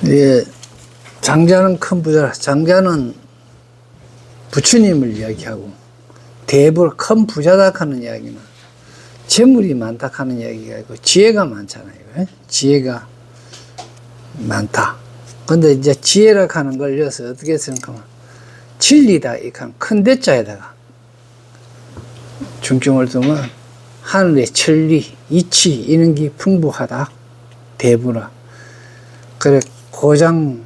예, 장자는 큰 부자라. 장자는 부처님을 이야기하고, 대부를 큰 부자다 하는 이야기는 재물이 많다 하는 이야기가 있고, 지혜가 많잖아요. 예? 지혜가 많다. 근데 이제 지혜라 하는 걸 여기서 어떻게 생각하면, 진리다, 이 큰 대자에다가 중점을 두면, 하늘의 천리, 이치, 이런 게 풍부하다. 대부라. 그래, 고장,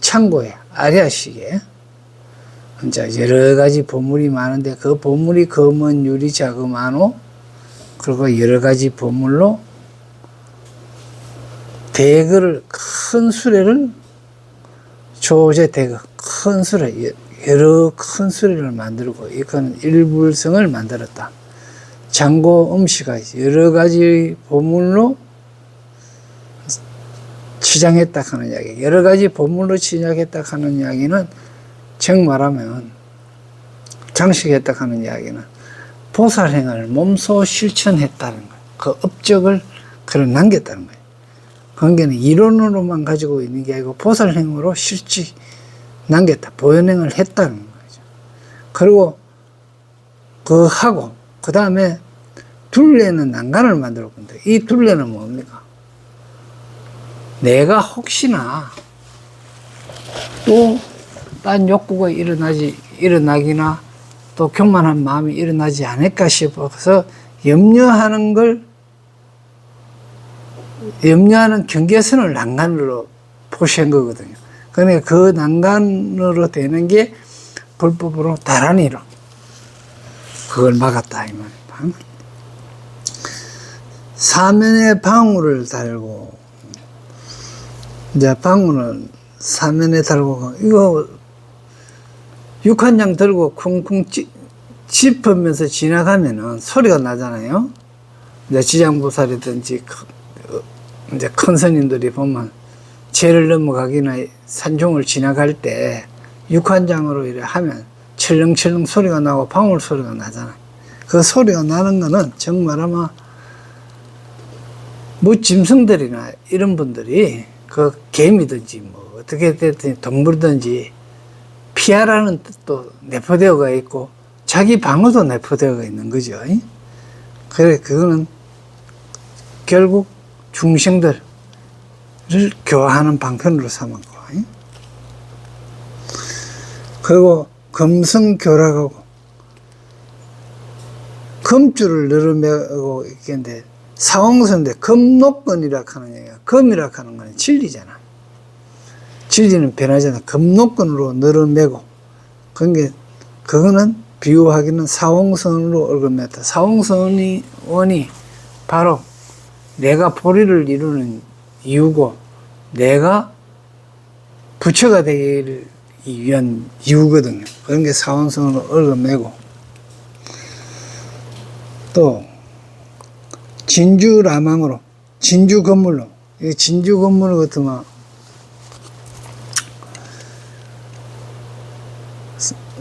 창고에, 아리아식에, 이제 여러 가지 보물이 많은데, 그 보물이 금은, 유리, 자금, 안호, 그리고 여러 가지 보물로 대거를, 큰 수레를, 조제 대거, 큰 수레, 여러 큰 수레를 만들고, 이거는 일불성을 만들었다. 장고 음시가 여러 가지 보물로 치장했다 하는 이야기. 여러 가지 보물로 치장했다 하는 이야기는 정 말하면 장식했다 하는 이야기는 보살행을 몸소 실천했다는 거예요. 그 업적을 그걸 남겼다는 거예요. 관계는 이론으로만 가지고 있는 게 아니고 보살행으로 실지 남겼다. 보현행을 했다는 거죠. 그리고 그 하고 그 다음에 둘레는 난간을 만들어 본다. 이 둘레는 뭡니까? 내가 혹시나 또 딴 욕구가 일어나기나 또 교만한 마음이 일어나지 않을까 싶어서 염려하는 경계선을 난간으로 표시한 거거든요. 그러니까 그 난간으로 되는 게 불법으로 다란히로 그걸 막았다 이 말입니다. 사면에 방울을 달고, 이제 방울은 사면에 달고, 이거 육한장 들고 쿵쿵 짚으면서 지나가면은 소리가 나잖아요. 이제 지장보살이든지 이제 큰 스님들이 보면 죄를 넘어가기나 산중을 지나갈 때 육한장으로 이래 하면 철렁철렁 소리가 나고 방울 소리가 나잖아요. 그 소리가 나는 거는 정말 아마 짐승들이나 이런 분들이 그 개미든지 뭐 어떻게 됐든 동물든지 피하라는 뜻도 내포되어가 있고 자기 방어도 내포되어가 있는 거죠. 그래, 그거는 결국 중생들을 교화하는 방편으로 삼았고, 그리고 금성교락하고 금줄을 늘어매고 있겠는데, 사홍선인데 금노건이라 하는 얘기야. 금이라 하는 건 진리잖아. 진리는 변하잖아. 금노건으로 늘어매고, 그거는 비유하기는 사홍선으로 얽어맸다. 사홍선이 원이 바로 내가 보리를 이루는 이유고, 내가 부처가 되기 위한 이유거든요. 그런 게 사홍선으로 얽어매고, 또 진주라망으로, 진주 건물로, 이 진주 건물 같으면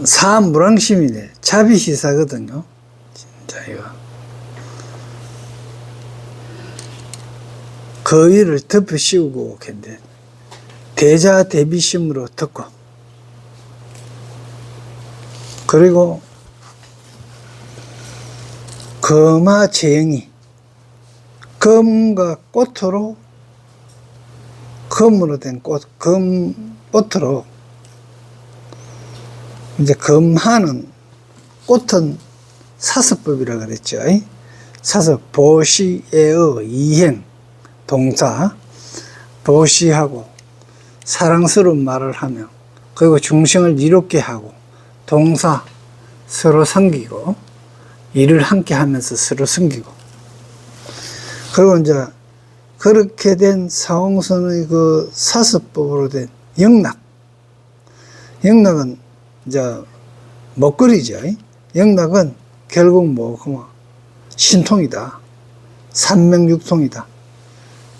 사무랑심이네. 자비시사거든요. 진짜 이거. 거위를 덮어 씌우고 오겠는데, 대자 대비심으로 듣고, 그리고 금화재영이 금과 꽃으로, 금으로 된 꽃, 금꽃으로, 이제 금하는 꽃은 사서법이라 그랬죠. 사서, 보시에의 이행, 동사, 보시하고, 사랑스러운 말을 하며, 그리고 중생을 이롭게 하고, 동사, 서로 섬기고, 일을 함께 하면서 서로 섬기고, 그리고 이제 그렇게 된 사홍선의 그 사서법으로 된 영락. 영락은 이제 먹거리죠. 영락은 결국 뭐 신통이다. 삼명육통이다.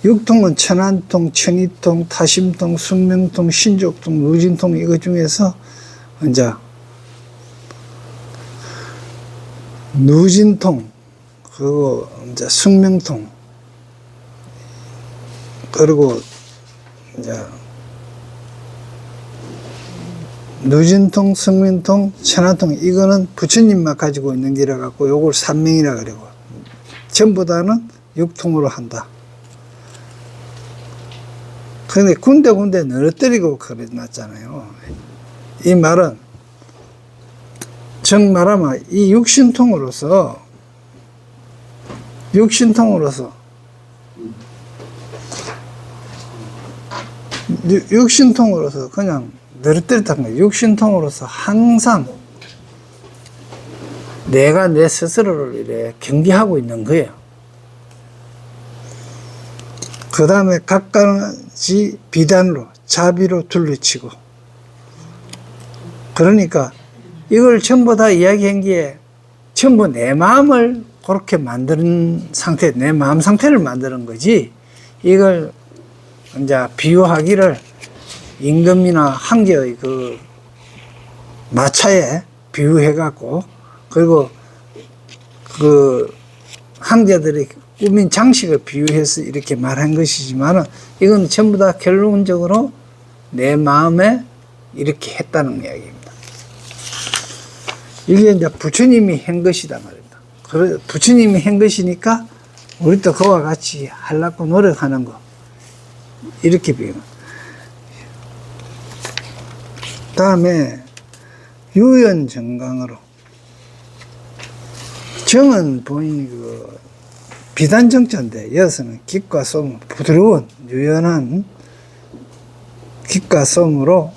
육통은 천안통, 천이통, 타심통, 숙명통, 신족통, 누진통, 이거 중에서 이제 누진통, 그리고 이제 숙명통, 그리고 이제 누진통, 숙명통, 천하통, 이거는 부처님만 가지고 있는 기라 갖고 요걸 삼명이라 그러고, 전부 다는 육통으로 한다. 근데 군데군데 늘어뜨리고 그래놨잖아요. 이 말은 정 말하면 이 육신통으로서 그냥 늘어뜨렸다는 거예요. 육신통으로서 항상 내가 내 스스로를 이래 경계하고 있는 거예요. 그 다음에 각가지 비단으로 자비로 둘러치고, 그러니까 이걸 전부 다 이야기한 게 전부 내 마음을 그렇게 만드는 상태, 내 마음 상태를 만드는 거지, 이걸 이제 비유하기를 임금이나 황제의 그 마차에 비유해갖고, 그리고 그 황제들이 꾸민 장식을 비유해서 이렇게 말한 것이지만은, 이건 전부 다 결론적으로 내 마음에 이렇게 했다는 이야기입니다. 이게 이제 부처님이 한 것이다 말입니다. 그래, 부처님이 한 것이니까 우리도 그와 같이 하려고 노력하는 거, 이렇게 비유합니다. 다음에 유연정강으로, 정은 본인이 그 비단정자인데, 여기서는 깃과 솜, 부드러운 유연한 깃과 솜으로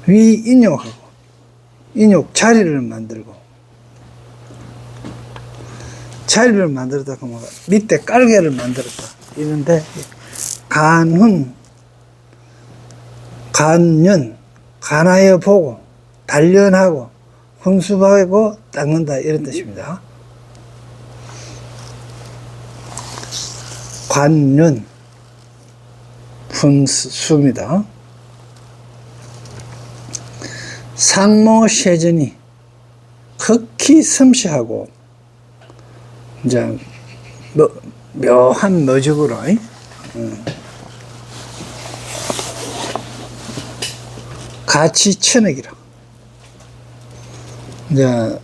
위 인욕하고, 인욕 자리를 만들고, 자리를 만들었다 그러면 밑에 깔개를 만들었다 이런데, 간훈, 간연, 간하여 보고 단련하고 훈수하고 닦는다, 이런 뜻입니다. 관연, 훈수입니다. 상모세전이 극히 섬세하고 이제 묘한 모적으로 같이 천억이라, 이제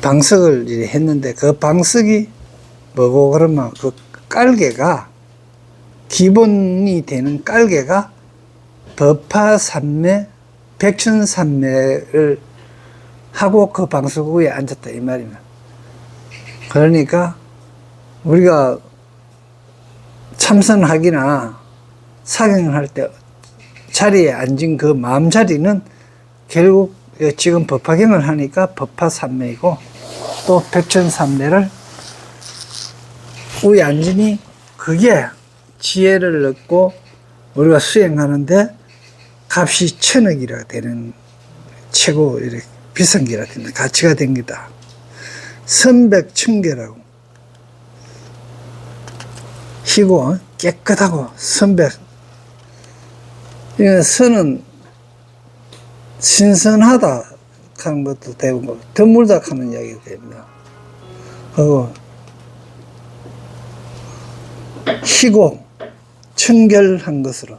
방석을 했는데, 그 방석이 뭐고 그러면 그 깔개가, 기본이 되는 깔개가 법화삼매, 백천삼매를 하고 그 방석 위에 앉았다, 이 말이면. 그러니까 우리가 참선하기나 사경을 할 때 자리에 앉은 그 마음 자리는 결국 지금 법화경을 하니까 법화삼매이고, 또 백천삼매를 위에 앉으니 그게 지혜를 얻고 우리가 수행하는데 값이 천억이라 되는, 최고 이렇게 비싼 게라 되는 가치가 된 게다. 선백청계라고, 희고 깨끗하고 선백, 선은 신선하다 하는 것도 되고 드물다 하는 이야기가 됩니다. 그리고 희고 청결한 것으로,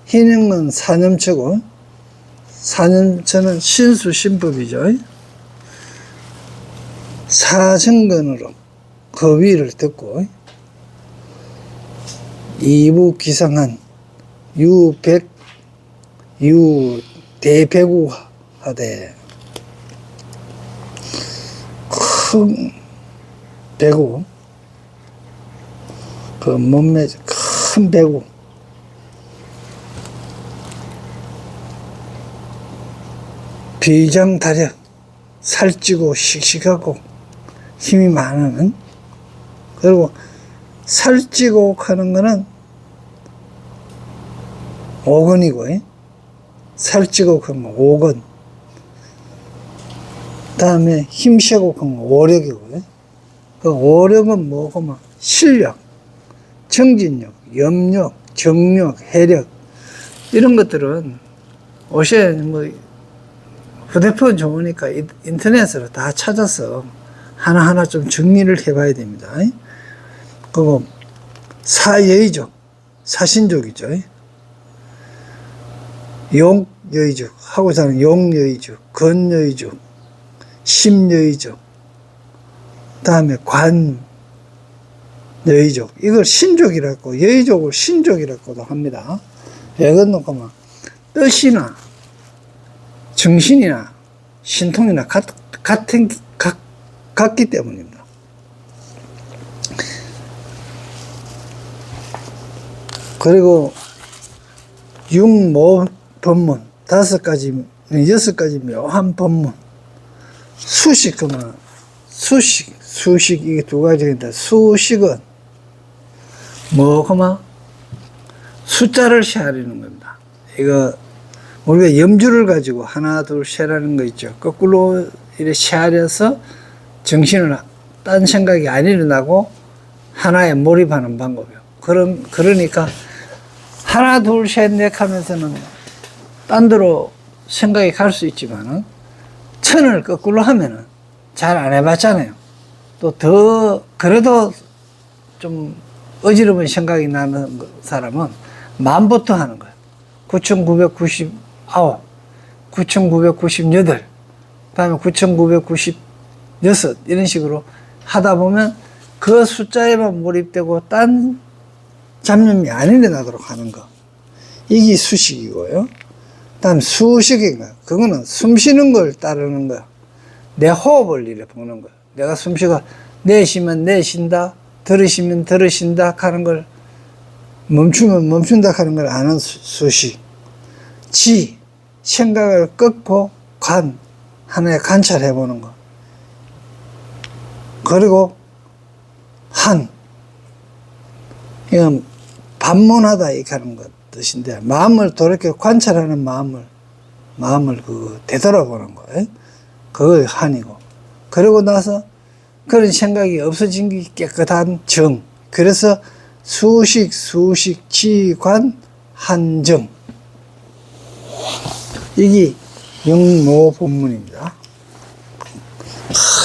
희능은 사념처고, 사념처는 신수신법이죠. 사정근으로 그 위를 듣고, 이부기상한 유백, 유대배구하되, 큰 배구, 그 몸매 큰 배구, 비장다력, 살찌고 씩씩하고 힘이 많은, 그리고 살찌고 하는 거는 오건이고, 살찌고 하는 거 오건, 다음에 힘세고 하는 거 오력이고, 그 오력은 뭐고, 막 실력, 정진력, 염력, 정력, 해력, 이런 것들은 요새 뭐 휴대폰 좋으니까 인터넷으로 다 찾아서 하나하나 좀 정리를 해봐야 됩니다. 그리고 사여의족, 사신족이죠. 용여의족, 하고자 하는 용여의족, 건여의족, 심여의족, 다음에 관여의족, 이걸 신족이라고, 여의족을 신족이라고도 합니다. 왜 그러는가 하면 뜻이나 정신이나 신통이나 같기 때문입니다. 그리고 육모 법문, 5가지, 6가지 묘한 법문, 수식, 그러면 수식, 이게 2가지인데, 수식은 그러면 숫자를 세하려는 겁니다. 이거 우리가 염주를 가지고 하나 둘 세라는 거 있죠. 거꾸로 이렇게 세하려서 정신을 딴 생각이 안 일어나고 하나에 몰입하는 방법이에요. 그러니까 하나 둘 셋 넷 하면서는 딴 데로 생각이 갈 수 있지만은 천을 거꾸로 하면은 잘 안 해봤잖아요. 또 그래도 좀 어지러운 생각이 나는 사람은 만부터 하는 거예요. 9,999, 9,998, 다음에 9,996, 이런 식으로 하다 보면 그 숫자에만 몰입되고 딴 잡념이 안 일어나도록 하는 거. 이게 수식이고요. 다음 수식인가. 그거는 숨 쉬는 걸 따르는 거야. 내 호흡을 이래 보는 거야. 내가 숨 쉬고 내쉬면 내쉰다, 들으시면 들으신다 하는 걸, 멈추면 멈춘다 하는 걸 아는 수식. 지, 생각을 끊고 하나에 관찰해 보는 거. 그리고 이건 반문하다 이렇게 하는 것 뜻인데, 마음을 돌이켜 관찰하는 마음을 되돌아보는 거예요. 그걸 한이고. 그러고 나서 그런 생각이 없어진 게 깨끗한 정. 그래서 수식, 지관, 한정. 이게 영모 본문입니다.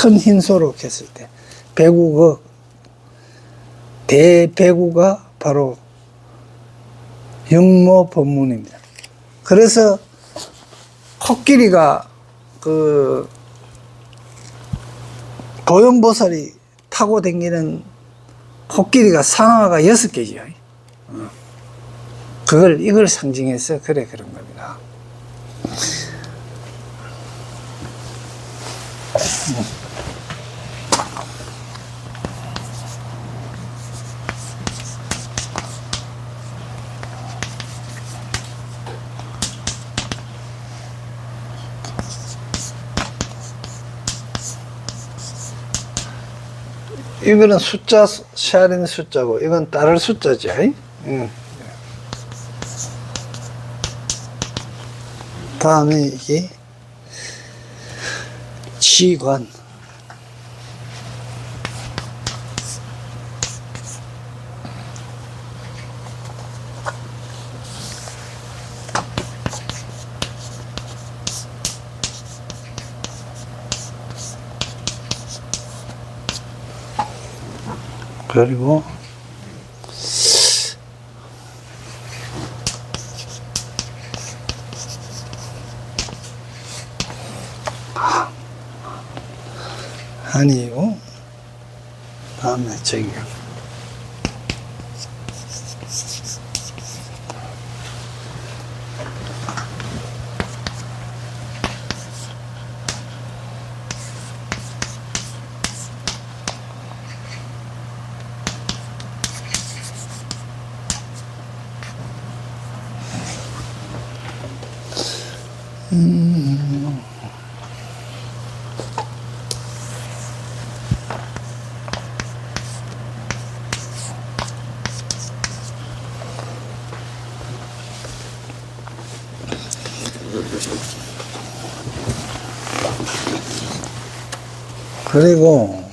큰 흰소로 했을 때 대배구가 바로 영모 본문입니다. 그래서 코끼리가 보현보살이 타고 다니는 코끼리가 상하가 6개죠. 이걸 상징해서 그런 겁니다. 이거는 숫자, 샤린 숫자고, 이건 따를 숫자지. 다음에 이게 지관. 그리고 한이고, 다음에 저기 그리고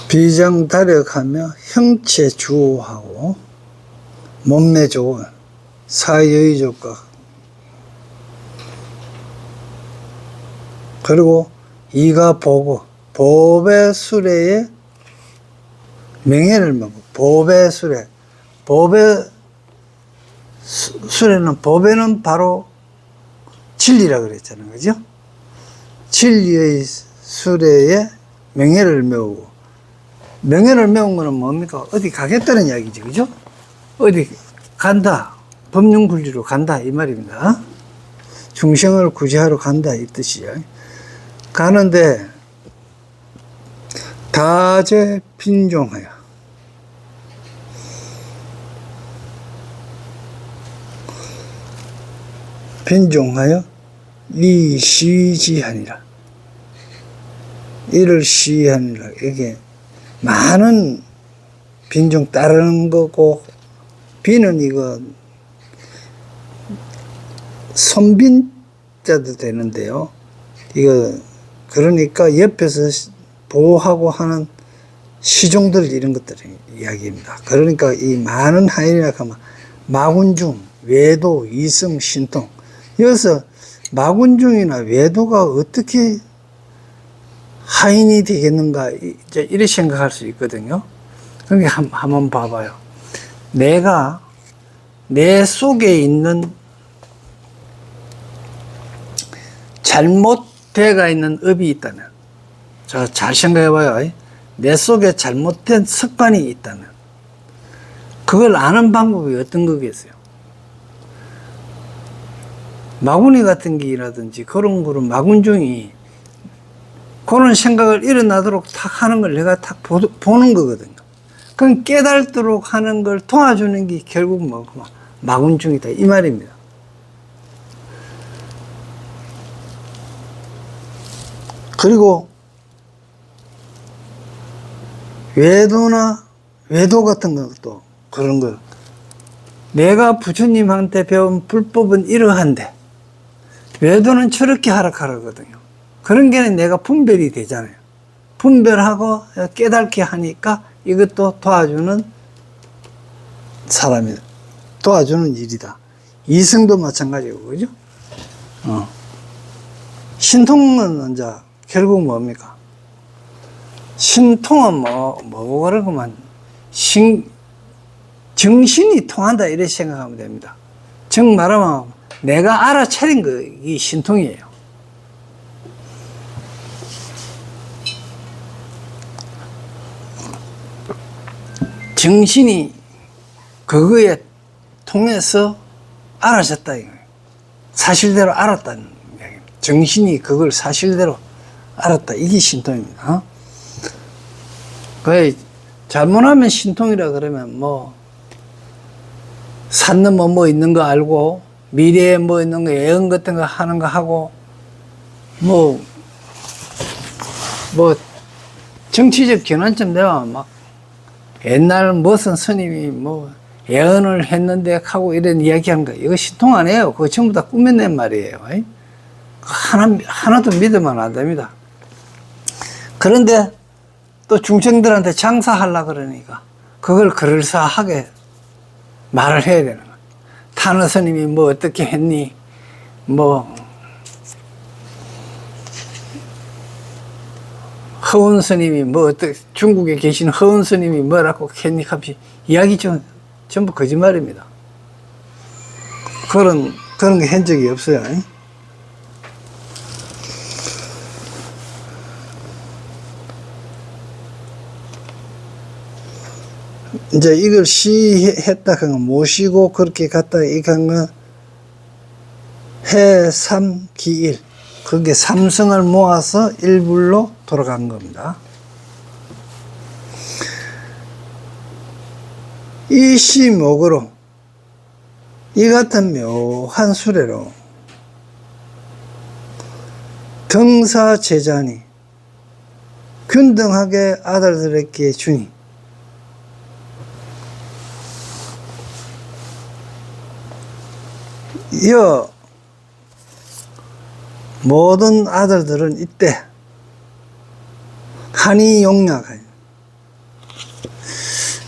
비정다력하며 형체 주호하고 몸매 좋은 사여의 조각, 그리고 이가 보고 보배 수레의 명예를 먹고, 보배 수레, 보배 수레는, 보배는 바로 진리라 그랬잖아요. 그죠? 진리의 수레에 명예를 메우고, 명예를 메운 거는 뭡니까? 어디 가겠다는 이야기죠. 그죠? 어디 간다. 법륜구지로 간다. 이 말입니다. 중생을 구제하러 간다. 이 뜻이죠. 가는데, 다제 빈종하여. 빈종하여 이 시지하니라. 이를 시하니라. 이게 많은 빈종 따르는 거고, 비는 이거 선빈자도 되는데요. 이거 그러니까 옆에서 보호하고 하는 시종들 이런 것들의 이야기입니다. 그러니까 이 많은 하인이라 하면 마군중, 외도, 이승, 신통. 여기서 마군중이나 외도가 어떻게 하인이 되겠는가, 이제 이렇게 생각할 수 있거든요. 그러니까 한번 봐봐요. 내가 내 속에 있는 잘못되어 있는 업이 있다면, 자, 잘 생각해봐요. 내 속에 잘못된 습관이 있다면, 그걸 아는 방법이 어떤 거겠어요? 마구니 같은 게라든지 그런 거는 마군중이 그런 생각을 일어나도록 탁 하는 걸 내가 탁 보는 거거든요. 그럼 깨달도록 하는 걸 도와주는 게 결국 뭐 마군중이다 이 말입니다. 그리고 외도 같은 것도 그런 거. 내가 부처님한테 배운 불법은 이러한데 외도는 저렇게 하라 하거든요. 그런 게 내가 분별이 되잖아요. 분별하고 깨닫게 하니까 이것도 도와주는 사람이다. 도와주는 일이다. 이승도 마찬가지고, 그죠? 신통은 이제 결국 뭡니까? 신통은 뭐고 그러고만 정신이 통한다 이렇게 생각하면 됩니다. 즉 말하면 내가 알아차린 거 이 신통이에요. 정신이 그거에 통해서 알아졌다 이거예요. 사실대로 알았다는 이야기입니다. 정신이 그걸 사실대로 알았다. 이게 신통입니다. 그 잘못하면 신통이라 그러면 산 넘어 뭐 있는 거 알고 미래에 뭐 있는 거 예언 같은 거 하는 거 하고 정치적 견환점 되면 막 옛날 무슨 스님이 예언을 했는데 하고 이런 이야기하는 거 이거 신통 아니에요. 그거 전부 다 꾸며낸 말이에요. 하나도 믿으면 안 됩니다. 그런데 또 중생들한테 장사하려고 그러니까 그걸 그럴싸하게 말을 해야 되는 거예요. 타너 스님이 어떻게 했니? 허운 스님이 어떻게, 중국에 계신 허운 스님이 뭐라고 했니? 하면서 이야기 전부 거짓말입니다. 그런 게 한 적이 없어요. 이제 이걸 시했다 한 건 모시고 그렇게 갔다 이거 한 건 해삼기일, 그게 삼성을 모아서 일불로 돌아간 겁니다. 이 시목으로 이 같은 묘한 수레로 등사제자니 균등하게 아들들에게 주니 여 모든 아들들은 이때 한이 용약하여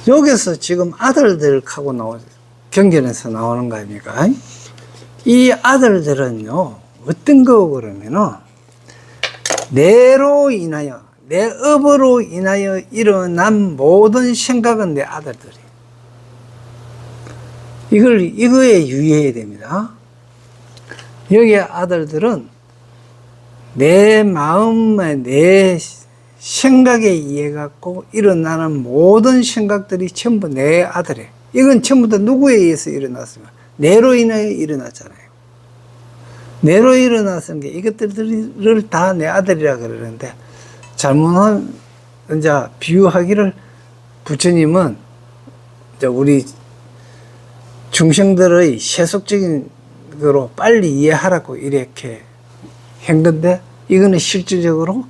여기서 지금 아들들하고 나오죠. 경전에서 나오는 거 아닙니까? 이 아들들은요, 어떤 거 그러면은, 내로 인하여, 내 업으로 인하여 일어난 모든 생각은 내 아들들이. 이거에 유의해야 됩니다. 여기에 아들들은 내 마음에, 내 생각에 의해 갖고 일어나는 모든 생각들이 전부 내 아들이에요. 이건 전부 다 누구에 의해서 일어났습니까? 내로 인하여 일어났잖아요. 내로 일어났은 게 이것들을 다 내 아들이라 그러는데, 잘못한, 이제, 비유하기를 부처님은, 이제 우리 중생들의 세속적인 거로 빨리 이해하라고 이렇게 한 건데, 이거는 실질적으로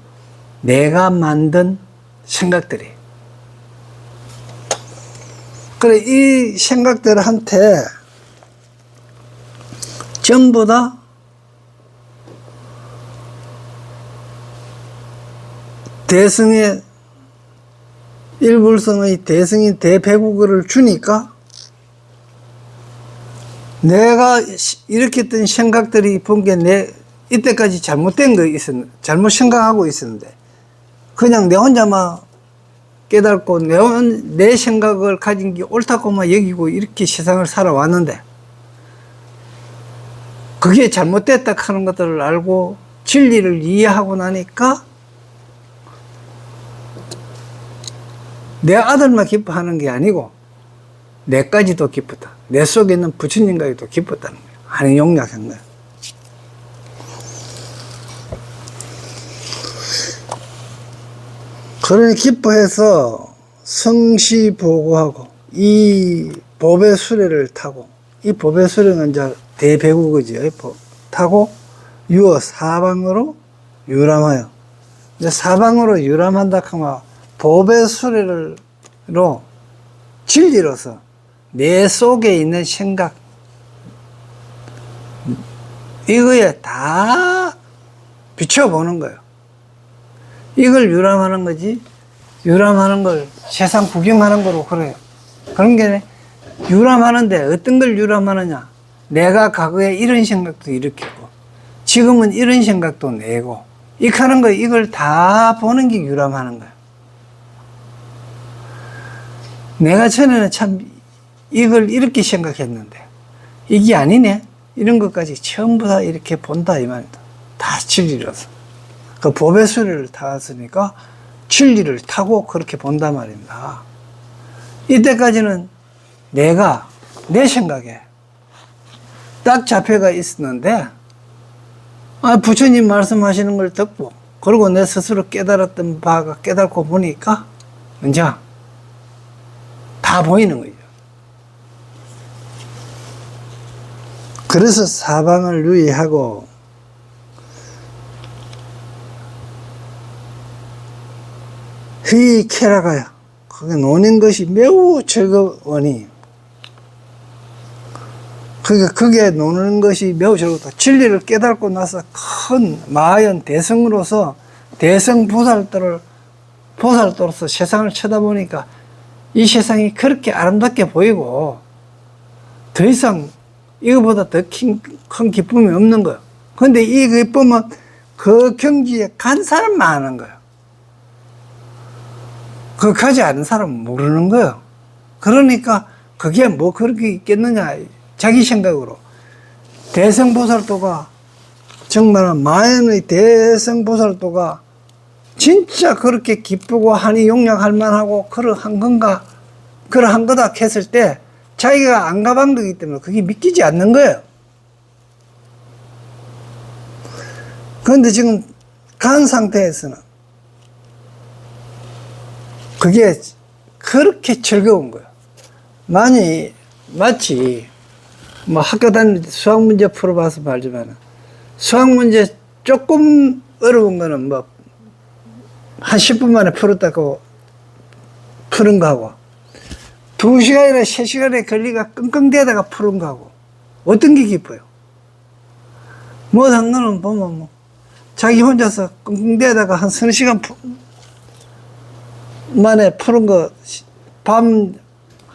내가 만든 생각들이. 그래, 이 생각들한테 전부 다 대승의, 일불성의 대승인 대배국을 주니까 내가 일으켰던 생각들이 본 게 이때까지 잘못된 거 잘못 생각하고 있었는데, 그냥 내 혼자만 깨닫고 내 생각을 가진 게 옳다고만 여기고 이렇게 세상을 살아왔는데, 그게 잘못됐다 하는 것들을 알고 진리를 이해하고 나니까 내 아들만 기뻐하는 게 아니고 내까지도 기쁘다. 내 속에 있는 부처님까지도 기뻤다는 거예요. 하는 용약한 거예요. 그러니 기뻐해서 성시보고하고 이 법의 수레를 타고, 이 법의 수레는 이제 대배국이죠. 타고 유어 사방으로 유람하여, 이제 사방으로 유람한다 하면 법의 수레로 진리로서 내 속에 있는 생각, 이거에 다 비춰보는 거예요. 이걸 유람하는 거지, 유람하는 걸 세상 구경하는 거로 그래요. 그런 게 유람하는데 어떤 걸 유람하느냐, 내가 과거에 이런 생각도 일으켰고 지금은 이런 생각도 내고 이렇게 하는 거, 이걸 다 보는 게 유람하는 거예요. 내가 전에는 참 이걸 이렇게 생각했는데 이게 아니네, 이런 것까지 전부 다 이렇게 본다 이 말이다. 다 진리로서 그 법의 수레를 탔으니까 진리를 타고 그렇게 본단 말입니다. 이때까지는 내가 내 생각에 딱 잡혀가 있었는데, 부처님 말씀하시는 걸 듣고 그리고 내 스스로 깨달았던 바가 깨닫고 보니까 이제 다 보이는 거죠. 그래서 사방을 유의하고 회의케라가요. 그게 노는 것이 매우 즐거우니, 그러니까 그게 노는 것이 매우 즐겁다. 진리를 깨닫고 나서 큰 마하연 대성으로서 대성 보살도로서 세상을 쳐다보니까 이 세상이 그렇게 아름답게 보이고 더 이상 이거보다 더 큰 기쁨이 없는 거예요. 근데 이 기쁨은 그 경지에 간 사람만 아는 거예요. 그거 가지 않은 사람은 모르는 거예요. 그러니까 그게 뭐 그렇게 있겠느냐, 자기 생각으로. 대성보살도가, 정말 마연의 대성보살도가 진짜 그렇게 기쁘고 하니 용량할 만하고 그러한 건가, 그러한 거다 했을 때 자기가 안 가본 거기 때문에 그게 믿기지 않는 거예요. 그런데 지금 간 상태에서는 그게 그렇게 즐거운 거예요. 마치 뭐 학교 다닐 때 수학 문제 풀어봐서 말지만, 수학 문제 조금 어려운 거는 뭐 한 10분 만에 풀었다고 푸는 거하고 2시간이나 3시간에 걸리가 끙끙대다가 푸는 거하고 어떤 게 기뻐요? 못한 거는 보면 뭐 자기 혼자서 끙끙대다가 한 3시간 만에 푸는 거, 밤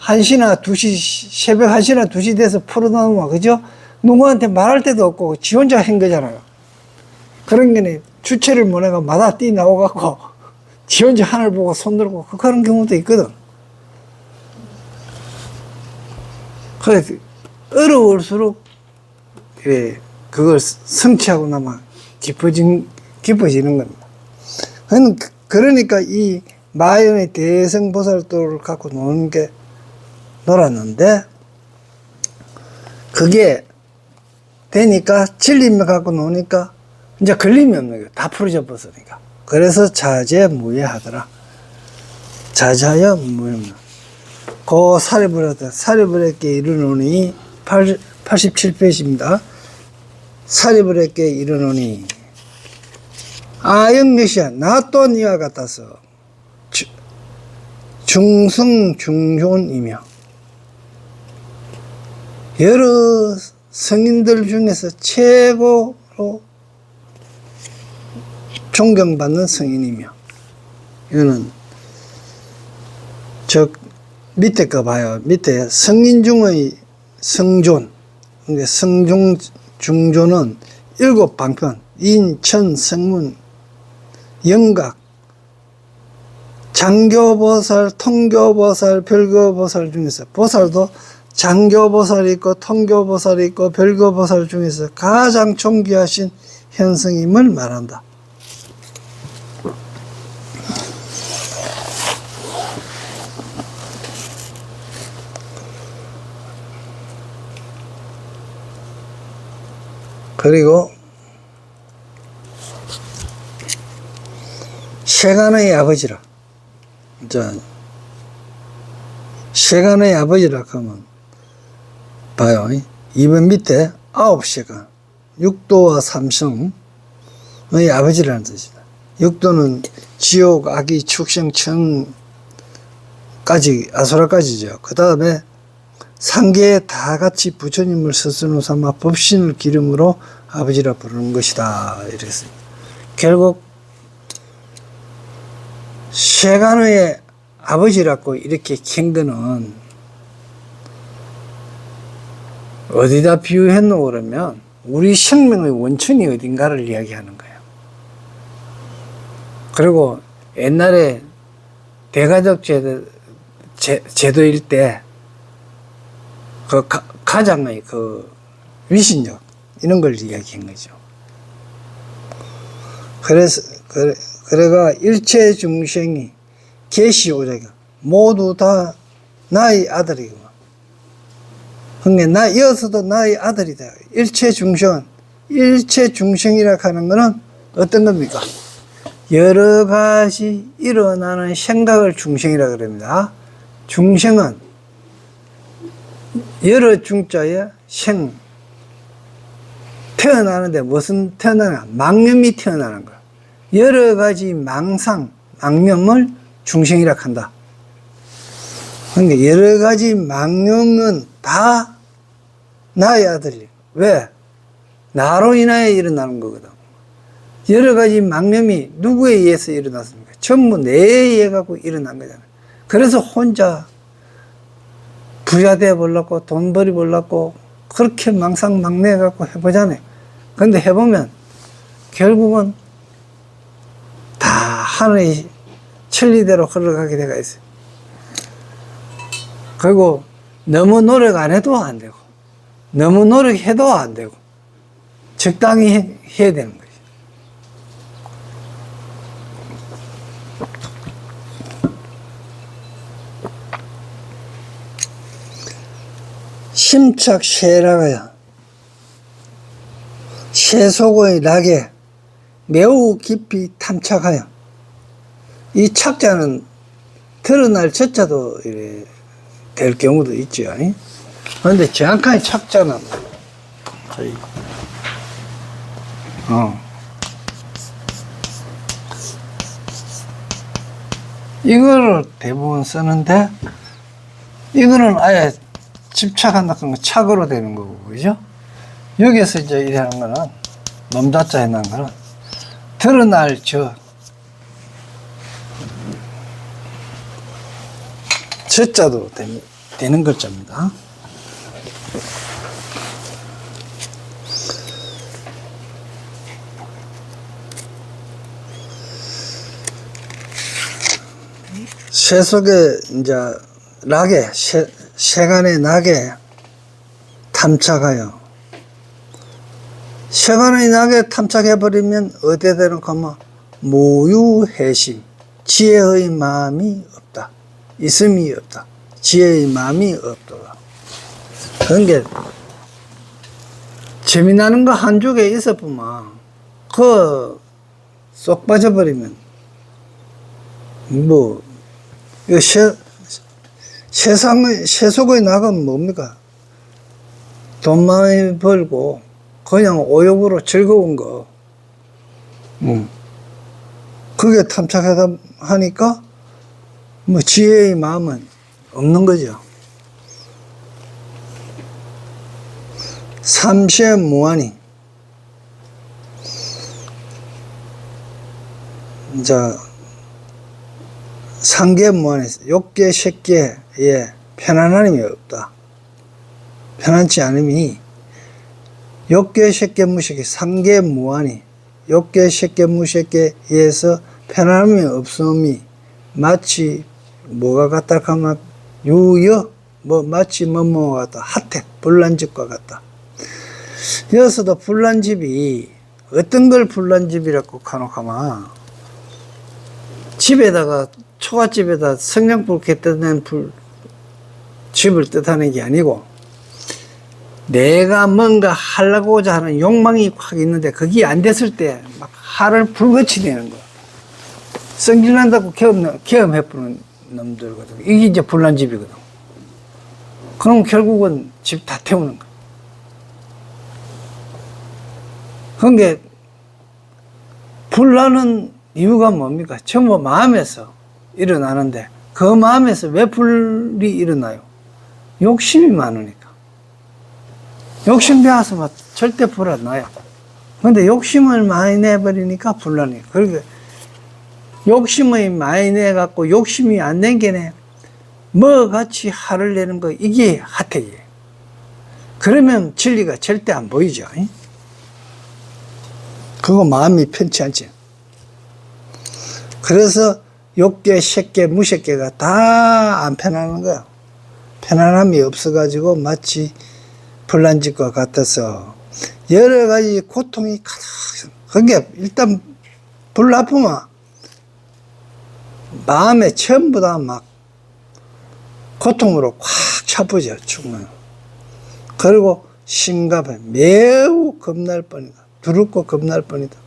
1시나 2시, 새벽 1시나 2시 돼서 풀어놓으면, 그죠? 누구한테 말할 데도 없고, 지 혼자 한 거잖아요. 그런 게 주체를 못해가 마다 뛰 나와갖고, 지 혼자 하늘 보고 손 들고, 그런 경우도 있거든. 그래서, 어려울수록, 예, 그걸 성취하고 나면 기뻐지는 겁니다. 그러니까 이 마연의 대성보살도를 갖고 놀았는데, 그게 되니까, 진리만 갖고 노니까, 이제 걸림이 없는 거예요. 다 풀어져 버렸으니까. 그래서 자제무예하더라. 자자여무예. 그 사리불에게 이르노니, 87페이지입니다. 사리불에게 이르노니, 아영몇이야. 나 또한 이와 같아서 중승중존이며 여러 성인들 중에서 최고로 존경받는 성인이며, 이거는 저 밑에 거 봐요. 밑에 성인 중의 성존. 그러니까 중존은 7방편, 인천, 성문, 영각, 장교보살, 통교보살, 별교보살 중에서, 보살도 장교보살이 있고 통교보살이 있고 별교보살 중에서 가장 존귀하신 현성임을 말한다. 그리고 세간의 아버지라. 자, 세간의 아버지라 하면 봐요. 이번 밑에 9세간, 육도와 삼성의 아버지라는 뜻이다. 육도는 지옥, 악의, 축생, 천까지, 아수라까지죠. 그 다음에 상계에 다 같이 부처님을 스승으로 삼아 법신을 기름으로 아버지라 부르는 것이다. 이랬습니다. 결국 세간의 아버지라고 이렇게 킨 거는 어디다 비유했노 그러면 우리 생명의 원천이 어딘가를 이야기하는 거예요. 그리고 옛날에 대가족 제도일 때 그 가장의 그 위신력 이런 걸 이야기한 거죠. 그래가 일체 중생이 계시오자가 모두 다 나의 아들이고, 그러니까 나 이어서도 나의 아들이다. 일체 중생이라 하는 것은 어떤 겁니까? 여러 가지 일어나는 생각을 중생이라 그럽니다. 중생은 여러 중자에 생, 태어나는데 무슨 태어나냐? 망념이 태어나는 거야. 여러 가지 망념을 중생이라 한다. 그러니까 여러 가지 망념은 다 나의 아들이에요. 왜? 나로 인하여 일어나는 거거든. 여러 가지 망념이 누구에 의해서 일어났습니까? 전부 내에 의해 갖고 일어난 거잖아요. 그래서 혼자 부자 돼 보려고 돈 벌이 보려고 그렇게 망상망내 갖고 해보잖아요. 근데 해보면 결국은 다 하늘의 천리대로 흘러가게 돼가 있어요. 그리고 너무 노력 안 해도 안 되고, 너무 노력해도 안 되고, 적당히 해야 되는 거죠. 심착세라가야 세속의 낙에 매우 깊이 탐착하여, 이 착자는 드러날 저자도 될 경우도 있죠. 그런데 정확한 착자는 이거를 대부분 쓰는데, 이거는 아예 집착한다 그런 거 착으로 되는 거고, 그죠? 여기에서 이제 이러는 거는, 넘자자 해놓은 거는, 드러날 저자도 되는 글자입니다. 새 속에 이제 낙에 세간의 낙에 탐착하여 세간의 낙에 탐착해버리면 어디에 되는 거면 무유해심 지혜의 마음이 없다. 있음이 없다. 지혜의 마음이 없다. 그런 게 재미나는 거 한 쪽에 있어보면 그 쏙 빠져버리면 뭐 이거 세속의 낙은 뭡니까? 돈 많이 벌고 그냥 오욕으로 즐거운 거 그게 탐착하다 하니까 뭐 지혜의 마음은 없는 거죠. 삼세무한이 이제 상계무한에서 욕계 색계에 편안함이 없다. 편안치 않음이 욕계 색계 무색계 상계무한이 욕계 색계 무색계에서 편안함이 없음이 마치 뭐가 같다 하면 유여 뭐 마치 뭐뭐가 같다 하택 불난집과 같다. 여기서도 불난집이 어떤 걸 불난집이라고 하노가마 집에다가 초가집에다 성냥불 곁다는 집을 뜻하는 게 아니고 내가 뭔가 하려고자 하는 욕망이 확 있는데 그게 안 됐을 때 막 화를 불같이 내는 거야. 성질난다고 계엄해보는 놈들거든. 이게 이제 불난집이거든. 그럼 결국은 집 다 태우는 거야. 그러니까 불나는 이유가 뭡니까? 전부 마음에서 일어나는데 그 마음에서 왜 불이 일어나요? 욕심이 많으니까. 욕심 배워서 막 절대 불 안 나요. 근데 욕심을 많이 내버리니까 불나니까. 그러니까 욕심을 많이 내갖고 욕심이 안 nen게네 뭐 같이 화를 내는 거 이게 하택이에요. 그러면 진리가 절대 안 보이죠. 그거 마음이 편치 않지. 그래서 욕계, 색계, 무색계가 다 안 편안한 거야. 편안함이 없어가지고 마치 불난집과 같아서 여러 가지 고통이 가득. 그게 일단 불 나쁘면 마음에 전부 다 막 고통으로 꽉 차쁘죠. 죽으면. 그리고 심각해. 매우 겁날 뻔이다. 두렵고 겁날 뻔이다.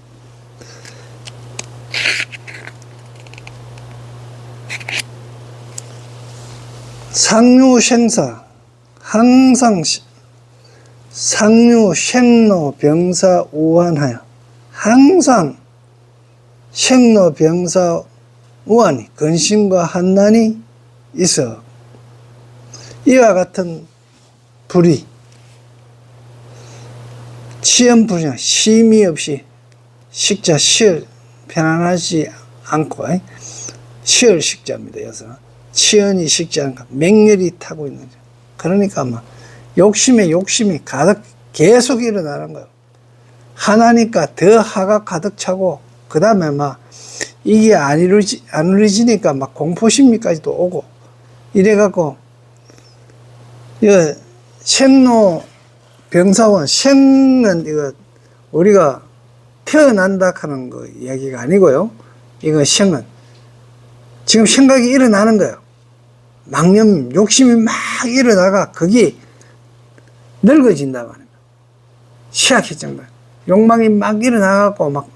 상류생사 항상 상류 생로 병사 우환하여 항상 생로 병사 우환이 근심과 한난이 있어 이와 같은 불이 치연불이나 심의 없이 식자 시을 편안하지 않고 시을 식자입니다. 여기서 치연이 식지 않고 맹렬히 타고 있는 거죠. 그러니까 막 욕심이 가득 계속 일어나는 거예요. 하나니까 더 화가 가득 차고 그 다음에 막 이게 안 이루어지니까 막 공포심리까지도 오고 이래갖고 이거 생로 병사원 생은 이거 우리가 태어난다 하는 거 이야기가 아니고요. 이거 생은 지금 생각이 일어나는 거예요. 망념, 욕심이 막 일어나가 그게 늙어진다 말입니다. 취약해진 거예요. 욕망이 막 일어나갖고 막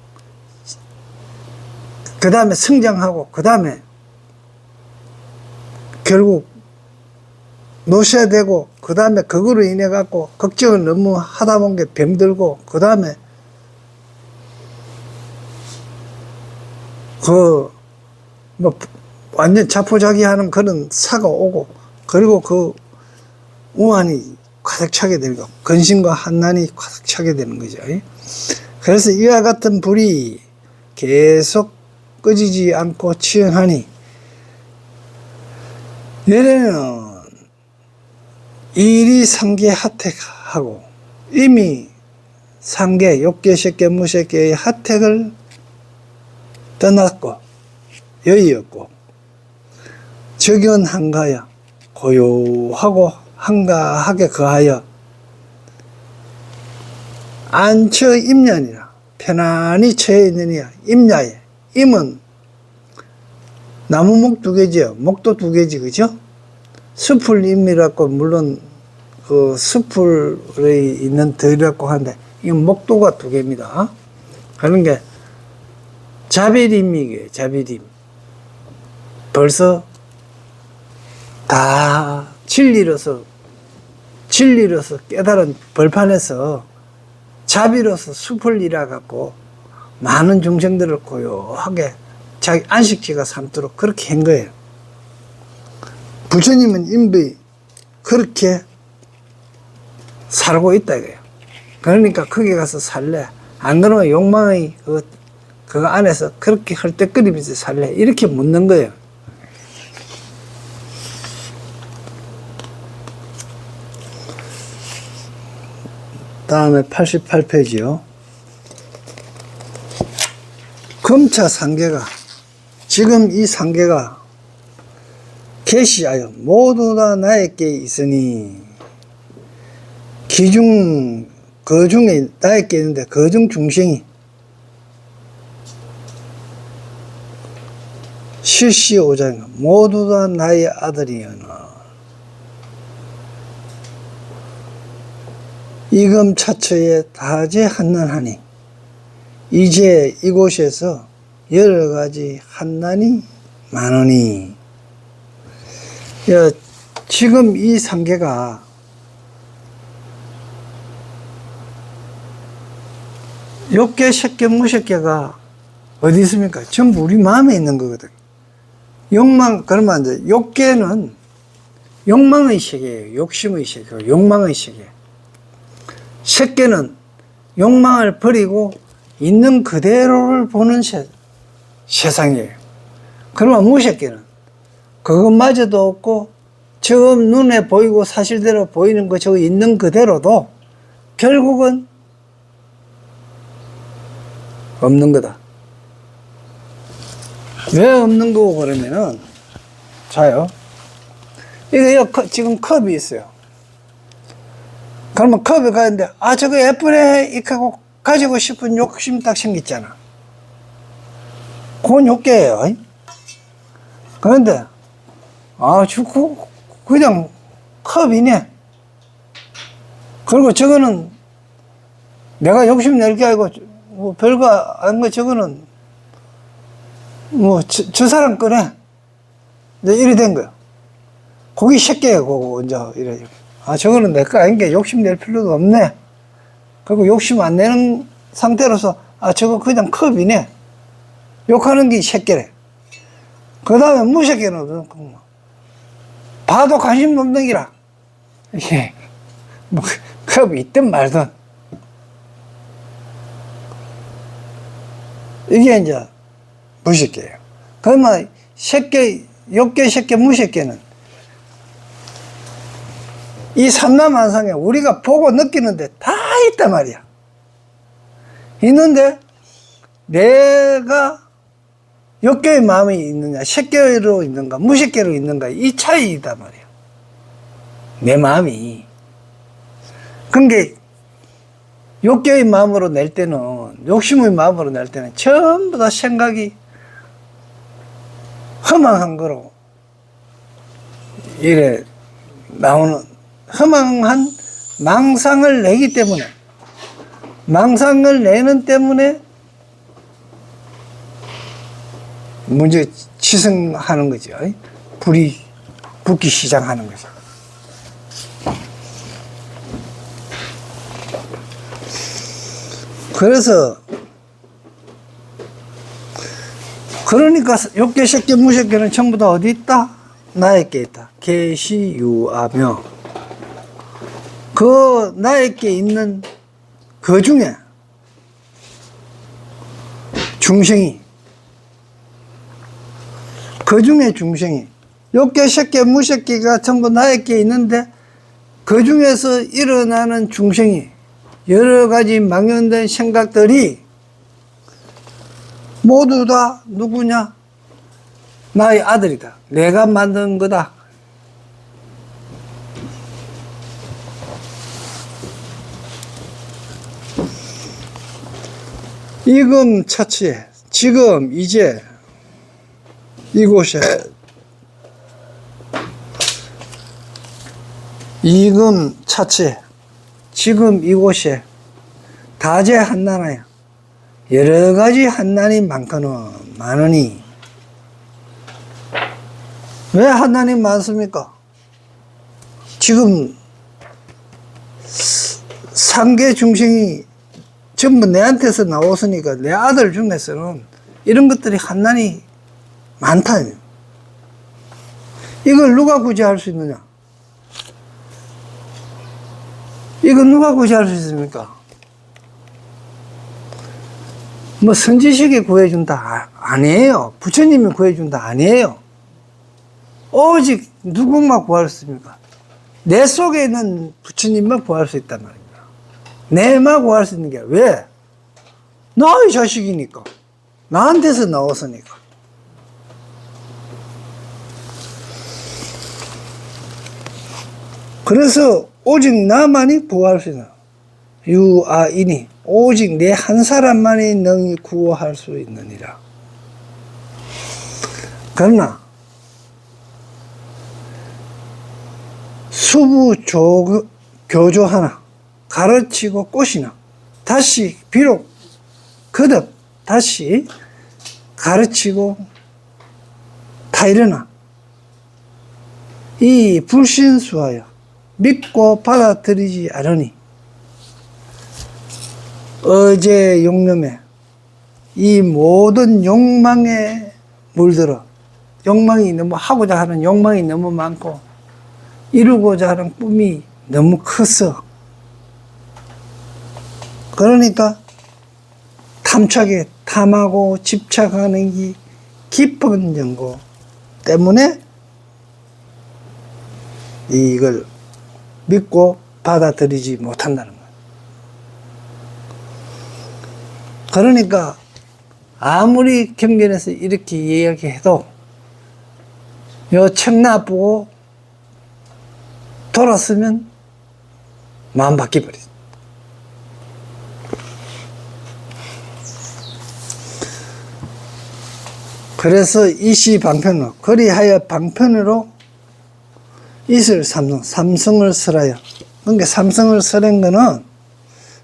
그 다음에 성장하고 그 다음에 결국 노쇠되고 그 다음에 그거로 인해 갖고 걱정을 너무 하다 보니 병들고 그 다음에 뭐 완전 자포자기하는 그런 사가 오고 그리고 그 우환이 가득 차게 되는 거 근심과 한난이 가득 차게 되는 거죠. 그래서 이와 같은 불이 계속 꺼지지 않고 치연하니 내래는 일이 상계 하택하고 이미 상계, 욕계, 색계, 무색계의 하택을 떠났고 여의였고 적연한가하여 고요하고 한가하게 거하여 안처 임년이라 편안히 처해 있느니라. 임야에, 임은 나무목 두 개지요. 목도 두 개지, 그죠? 숲을 임이라고, 물론 그 숲을 있는 들이라고 하는데 이건 목도가 두 개입니다. 그런 게 자비림이에요. 자비림. 벌써 다 진리로서 깨달은 벌판에서 자비로서 숲을 일해갖고 많은 중생들을 고요하게 자기 안식지가 삼도록 그렇게 한 거예요. 부처님은 인비 그렇게 살고 있다 이거예요. 그러니까 거기 가서 살래. 안 그러면 욕망의 그거 안에서 그렇게 헐떡거리면서 살래. 이렇게 묻는 거예요. 다음에 88페이지요. 금차 상계가, 지금 이 상계가 계시하여 모두 다 나에게 있으니, 기중, 그 중에 나에게 있는데 그 중 중생이 실시오장이 모두 다 나의 아들이여나. 이금 차처에 다제 한난하니 이제 이곳에서 여러 가지 한난이 많으니. 지금 이 상계가 욕계, 색계, 무색계가 어디 있습니까? 전부 우리 마음에 있는 거거든. 욕망, 그러면 이제 욕계는 욕망의 세계예요. 욕심의 세계, 욕망의 세계. 색계는 욕망을 버리고 있는 그대로를 보는 세상이에요. 그러면 무색계는 그것마저도 없고 지금 눈에 보이고 사실대로 보이는 거 저거 있는 그대로도 결국은 없는 거다. 왜 없는 거고 그러면은, 자요. 이거 지금 컵이 있어요. 그러면 컵에 가는데, 아, 저거 예쁘네. 이렇게 하고 가지고 싶은 욕심 딱 생겼잖아. 그건 욕계예요. 그런데, 아, 그냥 컵이네. 그리고 저거는 내가 욕심 낼 게 아니고, 뭐 별거 아닌 거 저거는 뭐 저 사람 거네. 이제 이래 된 거야. 거기 새끼야, 그거 이제 이래. 아, 저거는 내 거 아닌 게 욕심 낼 필요도 없네. 그리고 욕심 안 내는 상태로서, 아, 저거 그냥 컵이네. 욕하는 게 새끼래. 그 다음에 무새끼는 봐도 관심 없는 기라. 이게 뭐 컵이 있든 말든. 이게 이제 무색계예요. 그러면 색계, 욕계, 색계, 무색계는 이 삼라만상에 우리가 보고 느끼는데 다 있단 말이야. 있는데 내가 욕계의 마음이 있느냐, 색계로 있는가, 무색계로 있는가, 이 차이이단 말이야. 내 마음이. 그러니까 욕계의 마음으로 낼 때는, 욕심의 마음으로 낼 때는 전부 다 생각이 허망한 거로 이래 나오는, 허망한 망상을 내기 때문에, 망상을 내는 때문에 문제 치승하는 거죠. 불이 붙기 시작하는 거죠. 그래서 그러니까 욕계, 색계, 무색계는 전부 다 어디 있다? 나에게 있다. 계시유하며 그 나에게 있는 그 중에 중생이, 그 중에 중생이, 욕계, 색계, 무색계가 전부 나에게 있는데 그 중에서 일어나는 중생이 여러 가지 망연된 생각들이 모두 다 누구냐? 나의 아들이다. 내가 만든 거다. 이금 차치에 지금 이제 이곳에 이금 차치에 지금 이곳에 다재 한난하여 여러 가지 한난이 많으니 왜 한난이 많습니까? 지금 상계 중생이 전부 내한테서 나왔으니까 내 아들 중에서는 이런 것들이 한난이 많다. 이걸 누가 구제할 수 있느냐? 이건 누가 구제할 수 있습니까? 뭐 선지식이 구해준다 아니에요. 부처님이 구해준다 아니에요. 오직 누구만 구할 수 있습니까? 내 속에 있는 부처님만 구할 수 있단 말입니다. 내만 구할 수 있는 게 왜? 나의 자식이니까. 나한테서 나왔으니까. 그래서 오직 나만이 구할 수 있는 유아인이 오직 내 한 사람만이 능히 구할 수 있느니라. 그러나 수부 교조 하나 가르치고 꽃이나 다시 비록 거듭 다시 가르치고 다 일어나 이 불신수하여 믿고 받아들이지 않으니 어제 용념에 이 모든 욕망에 물들어 욕망이 너무 하고자 하는 욕망이 너무 많고 이루고자 하는 꿈이 너무 컸어. 그러니까 탐착에 탐하고 집착하는 게 깊은 연고 때문에 이걸 믿고 받아들이지 못한다는 거예요. 그러니까 아무리 경전에서 이렇게 이야기해도 요 청나 보고 돌았으면 마음 바뀌어버리죠. 그래서 이시 방편으로 그리하여 방편으로 이슬 삼성을 설하여 그러니까 삼성을 설한 거는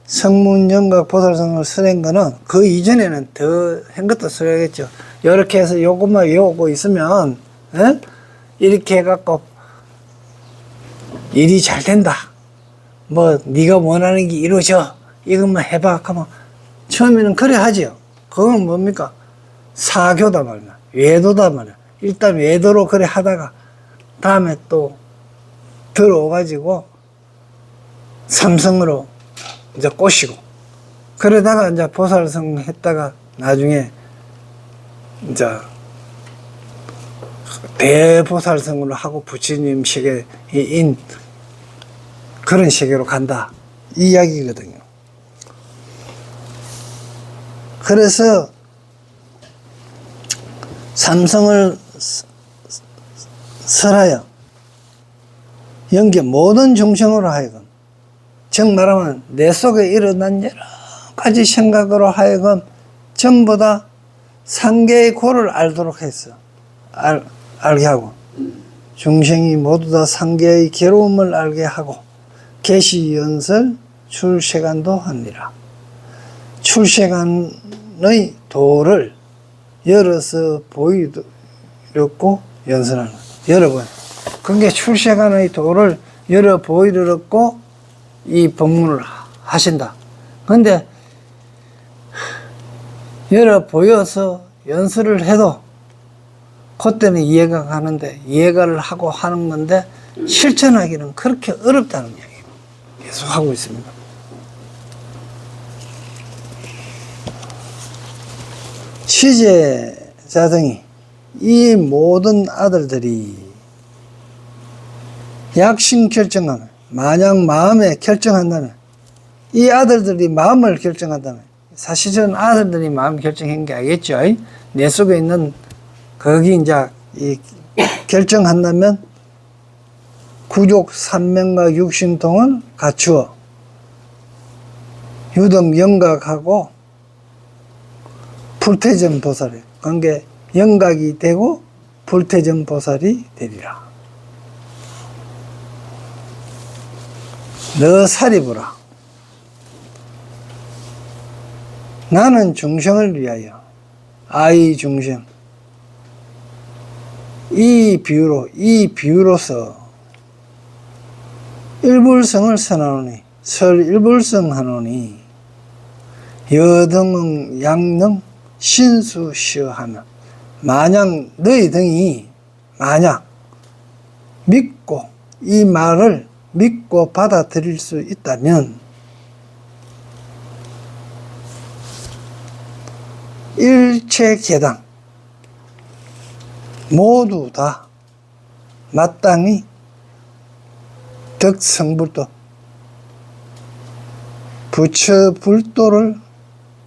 성문영각 보살성을 설한 거는 그 이전에는 더 한 것도 설하겠죠. 이렇게 해서 요것만 외우고 있으면 에? 이렇게 해갖고 일이 잘 된다. 뭐 네가 원하는 게 이루어져. 이것만 해봐 하면 처음에는 그래 하죠. 그건 뭡니까? 사교다 말이야. 외도다 말이야. 일단 외도로 그래 하다가 다음에 또 들어와가지고 삼성으로 이제 꼬시고 그러다가 이제 보살성 했다가 나중에 이제 대보살성으로 하고 부처님 세계인 그런 세계로 간다 이 이야기거든요. 그래서 삼성을 설하여 영계 모든 중생으로 하여금 즉 말하면 내 속에 일어난 여러 가지 생각으로 하여금 전부 다 상계의 고를 알도록 했어. 알게 하고 중생이 모두 다 상계의 괴로움을 알게 하고 계시연설 출세간도 합니다. 출세간의 도를 열어서 보이려고 연설하는 여러 번. 그게 출세간의 도를 열어 보이려고 이 법문을 하신다. 근데 열어 보여서 연설을 해도 그때는 이해가 가는데 이해가를 하고 하는 건데 실천하기는 그렇게 어렵다는 이야기예요. 계속 하고 있습니다. 시제자 등이 이 모든 아들들이 약심 결정하면 만약 마음에 결정한다면, 이 아들들이 마음을 결정한다면, 사실 저는 아들들이 마음 결정한 게 아니겠죠. 내 속에 있는, 거기 이제, 이 결정한다면, 구족 삼명과 육신통을 갖추어, 유등 영각하고, 불태전 보살이, 그러니까 영각이 되고, 불태전 보살이 되리라. 너 살이보라. 나는 중생을 위하여 아이 중생 이 비유로서 일불성을 선하노니 설일불성하노니 여등 양능 신수시어하면 만약 너희 등이 만약 믿고 이 말을 믿고 받아들일 수 있다면 일체 계당 모두 다 마땅히 덕성불도 부처 불도를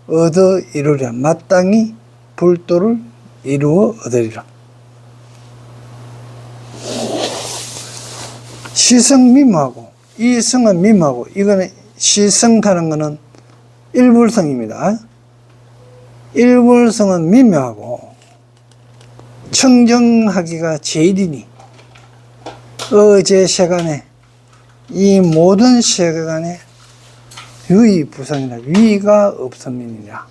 얻어 이루려 마땅히 불도를 이루어 얻으리라. 시성 미모하고 이 성은 미모하고 이거는 시성하는 거는 일불성입니다. 일불성은 미묘하고 청정하기가 제일이니 어제 세간에 이 모든 세간에 유의부상이라 위가 없음이니라.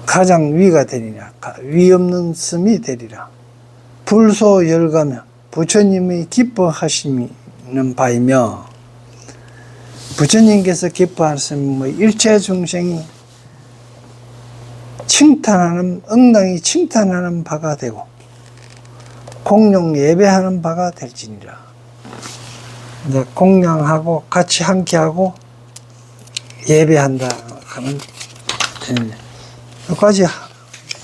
가장 위가 되리라. 위 없는 섬이 되리라. 불소열가며 부처님이 기뻐하시는 바이며 부처님께서 기뻐하시는 일체 중생이 칭탄하는 응당히 칭탄하는 바가 되고 공양 예배하는 바가 될지니라. 이제 공양하고 같이 함께하고 예배한다 하면 됩니다. 여기까지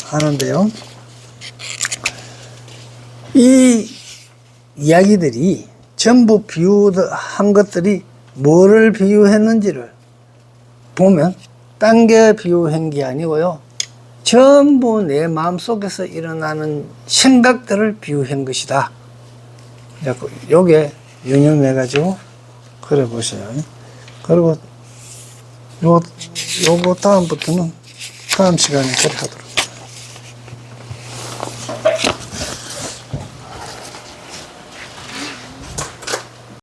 하는데요. 이 이야기들이 전부 비유한 것들이 뭐를 비유했는지를 보면 딴 게 비유한 게 아니고요. 전부 내 마음속에서 일어나는 생각들을 비유한 것이다. 요게 유념해가지고 그래 보세요. 그리고 요거 다음부터는 다음 시간에 그래 하도록.